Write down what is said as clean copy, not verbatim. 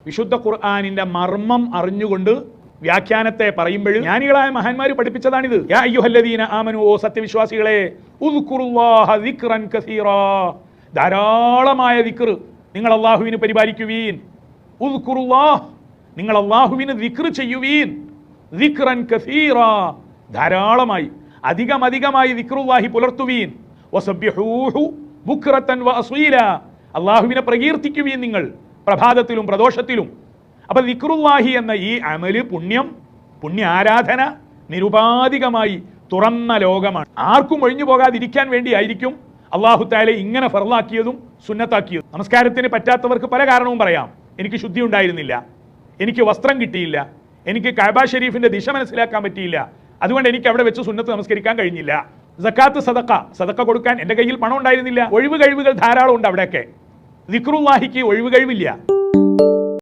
വിശുദ്ധ ഖുർആനിന്റെ മർമ്മം അറിഞ്ഞുകൊണ്ട് വ്യാഖ്യാനത്തെ പറയുമ്പോൾ ജ്ഞാനികളായ മഹാന്മാർ പഠിപ്പിച്ചതാണിത്. യാ അയ്യുഹല്ലദീന ആമനു, ഓ സത്യവിശ്വാസികളെ, ഉദ്കുറുല്ലാഹ ദിക്റൻ കസീറാ, ധാരാളമായ ദിക്ർ നിങ്ങൾ അല്ലാഹുവിനെ പരിപാലിക്കുവീൻ. ഉദ്കുറുല്ലാഹ്, നിങ്ങൾ അല്ലാഹുവിനെ ദിക്ർ ചെയ്യുവീൻ. ദിക്റൻ കസീറാ, ധാരാളമായി അധികമായി ദിക്റുല്ലാഹി പുലർത്തുവീൻ. വസബ്ബിഹൂഹു ബുക്റതൻ വഅസ്വീല, അല്ലാഹുവിനെ പ്രകീർത്തിക്കുവീൻ നിങ്ങൾ പ്രഭാതത്തിലും പ്രദോഷത്തിലും. അപ്പൊ ദിക്റുല്ലാഹി എന്ന ഈ അമല്, പുണ്യ ആരാധന നിരുപാധികമായി തുറന്ന ലോകമാണ്. ആർക്കും ഒഴിഞ്ഞു പോകാതിരിക്കാൻ വേണ്ടിയായിരിക്കും അല്ലാഹു തആല ഇങ്ങനെ ഫർളാക്കിയതും സുന്നത്താക്കിയതും. നമസ്കാരത്തിന് പറ്റാത്തവർക്ക് പല കാരണവും പറയാം. എനിക്ക് ശുദ്ധി ഉണ്ടായിരുന്നില്ല, എനിക്ക് വസ്ത്രം കിട്ടിയില്ല, എനിക്ക് കഅബ ഷരീഫിന്റെ ദിശ മനസ്സിലാക്കാൻ പറ്റിയില്ല, അതുകൊണ്ട് എനിക്ക് അവിടെ വെച്ച് സുന്നത്ത് നമസ്കരിക്കാൻ കഴിഞ്ഞില്ല. സക്കാത്ത്, സദക്ക കൊടുക്കാൻ എൻ്റെ കയ്യിൽ പണം ഉണ്ടായിരുന്നില്ല. ഒഴിവ് കഴിവുകൾ ധാരാളം ഉണ്ട് അവിടെയൊക്കെ. ദിക്റുല്ലാഹിക്ക് ഒഴിവ് കഴിവില്ല.